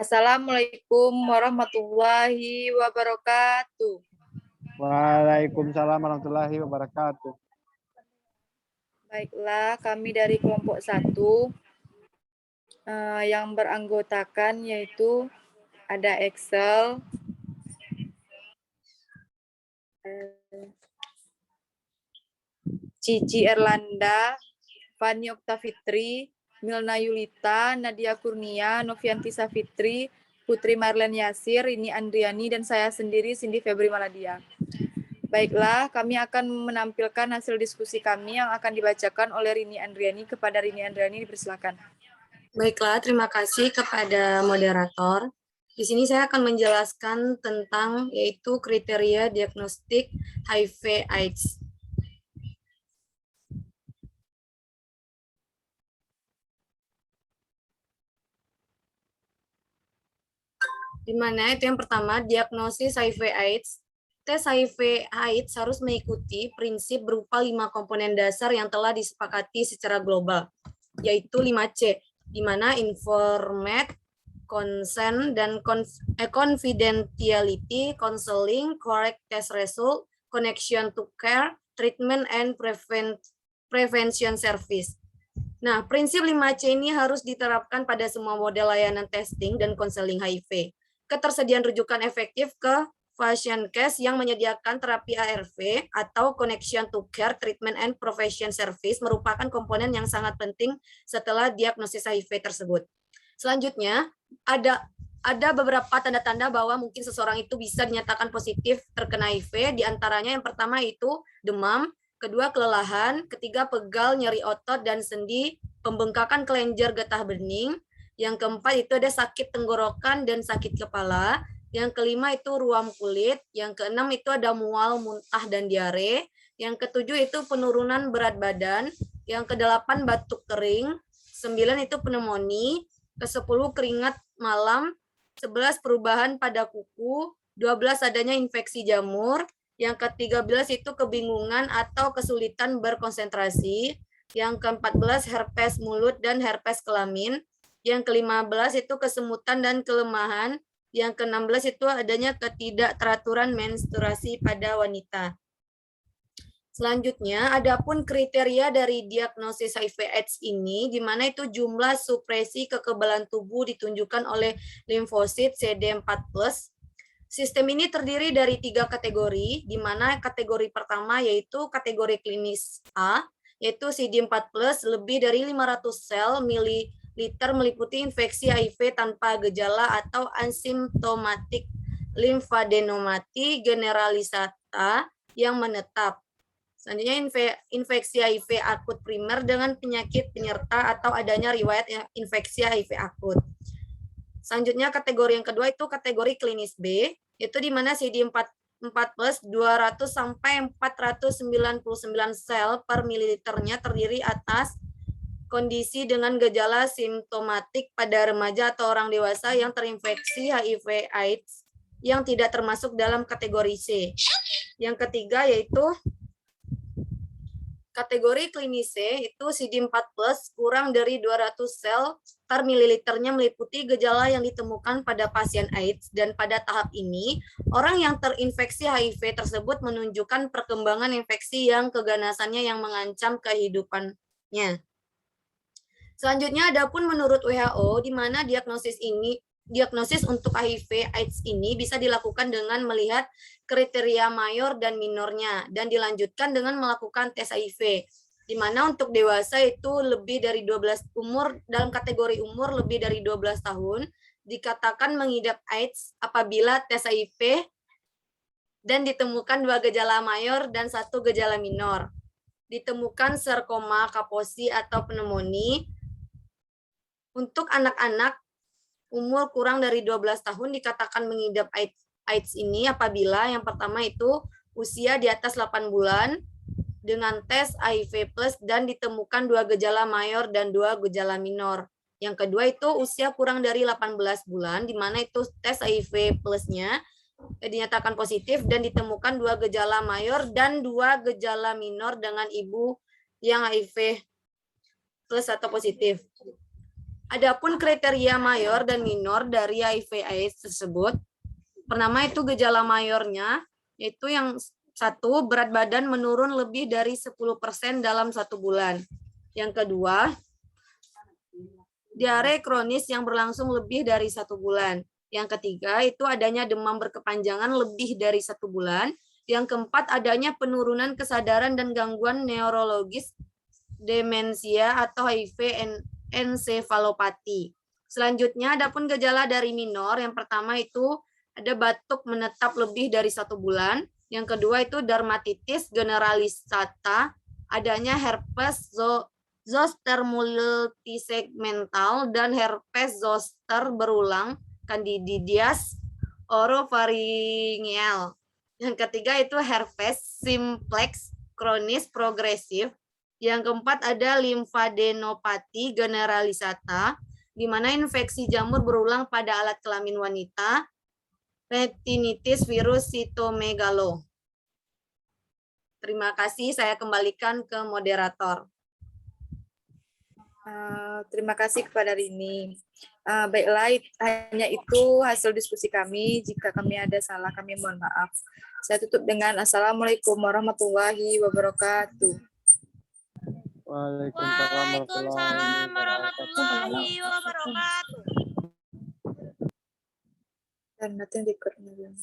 Assalamualaikum warahmatullahi wabarakatuh. Waalaikumsalam warahmatullahi wabarakatuh. Baiklah, kami dari kelompok 1 yang beranggotakan yaitu ada Excel, Cici Erlanda, Fani Oktafitri, Milna Yulita, Nadia Kurnia, Novianti Safitri, Putri Marlen Yasir, Rini Andriani, dan saya sendiri, Cindy Febri Maladia. Baiklah, kami akan menampilkan hasil diskusi kami yang akan dibacakan oleh Rini Andriani. Kepada Rini Andriani, dipersilakan. Baiklah, terima kasih kepada moderator. Di sini saya akan menjelaskan tentang yaitu kriteria diagnostik HIV/AIDS. Di mana itu yang pertama, diagnosis HIV/AIDS. Tes HIV/AIDS harus mengikuti prinsip berupa 5 komponen dasar yang telah disepakati secara global, yaitu 5C, di mana informate, consent, dan confidentiality, counseling, correct test result, connection to care, treatment, and prevention service. Nah, prinsip 5C ini harus diterapkan pada semua model layanan testing dan konseling HIV. Ketersediaan rujukan efektif ke patient case yang menyediakan terapi ARV atau connection to care, treatment, and prevention service merupakan komponen yang sangat penting setelah diagnosis HIV tersebut. Selanjutnya, ada beberapa tanda-tanda bahwa mungkin seseorang itu bisa dinyatakan positif terkena HIV, diantaranya yang pertama itu demam, kedua kelelahan, ketiga pegal, nyeri otot dan sendi, pembengkakan kelenjar getah bening, yang keempat itu ada sakit tenggorokan dan sakit kepala, yang kelima itu ruam kulit, yang keenam itu ada mual, muntah, dan diare, yang ketujuh itu penurunan berat badan, yang kedelapan batuk kering, 9 itu pneumonia, ke-10 keringat malam, 11 perubahan pada kuku, 12 adanya infeksi jamur, yang ke-13 itu kebingungan atau kesulitan berkonsentrasi, yang ke-14 herpes mulut dan herpes kelamin, yang ke-15 itu kesemutan dan kelemahan, yang ke-16 itu adanya ketidakteraturan menstruasi pada wanita. Selanjutnya, adapun kriteria dari diagnosis HIV/AIDS ini, di mana itu jumlah supresi kekebalan tubuh ditunjukkan oleh limfosit CD4+. Sistem ini terdiri dari 3 kategori, di mana kategori pertama yaitu kategori klinis A, yaitu CD4+, lebih dari 500 sel mililiter meliputi infeksi HIV tanpa gejala atau asimptomatik limfadenopati generalisata yang menetap. Selanjutnya infeksi HIV akut primer dengan penyakit penyerta atau adanya riwayat infeksi HIV akut. Selanjutnya kategori yang kedua itu kategori klinis B, itu di mana CD4+ 200 sampai 499 sel per mililiternya terdiri atas kondisi dengan gejala simptomatik pada remaja atau orang dewasa yang terinfeksi HIV/AIDS yang tidak termasuk dalam kategori C. Yang ketiga yaitu kategori klinis C, itu CD4+ kurang dari 200 sel per mililiternya meliputi gejala yang ditemukan pada pasien AIDS, dan pada tahap ini, orang yang terinfeksi HIV tersebut menunjukkan perkembangan infeksi yang keganasannya yang mengancam kehidupannya. Selanjutnya, adapun menurut WHO, di mana diagnosis untuk HIV/AIDS ini bisa dilakukan dengan melihat kriteria mayor dan minornya, dan dilanjutkan dengan melakukan tes HIV, di mana untuk dewasa itu lebih dari 12 umur, dalam kategori umur lebih dari 12 tahun, dikatakan mengidap AIDS apabila tes HIV dan ditemukan 2 gejala mayor dan 1 gejala minor. Ditemukan sarkoma kaposi atau pneumonia. Untuk anak-anak umur kurang dari 12 tahun dikatakan mengidap AIDS ini apabila yang pertama itu usia di atas 8 bulan dengan tes HIV+ dan ditemukan 2 gejala mayor dan 2 gejala minor. Yang kedua itu usia kurang dari 18 bulan di mana itu tes HIV plusnya dinyatakan positif dan ditemukan 2 gejala mayor dan 2 gejala minor dengan ibu yang HIV plus atau positif. Adapun kriteria mayor dan minor dari HIV/AIDS tersebut, pertama itu gejala mayornya, yaitu yang satu, berat badan menurun lebih dari 10% dalam 1 bulan. Yang kedua, diare kronis yang berlangsung lebih dari 1 bulan. Yang ketiga, itu adanya demam berkepanjangan lebih dari 1 bulan. Yang keempat, adanya penurunan kesadaran dan gangguan neurologis, demensia atau HIV ensefalopati. Selanjutnya, adapun gejala dari minor, yang pertama itu ada batuk menetap lebih dari 1 bulan. Yang kedua itu dermatitis generalisata, adanya herpes zoster multisegmental dan herpes zoster berulang, candidiasis oropharyngeal. Yang ketiga itu herpes simplex kronis progresif. Yang keempat ada limfadenopati generalisata, di mana infeksi jamur berulang pada alat kelamin wanita, retinitis virus sitomegalo. Terima kasih, saya kembalikan ke moderator. Terima kasih kepada Rini. Baiklah, hanya itu hasil diskusi kami. Jika kami ada salah, kami mohon maaf. Saya tutup dengan Assalamualaikum warahmatullahi wabarakatuh. Waalaikumsalam warahmatullahi wabarakatuh. Dan nanti yang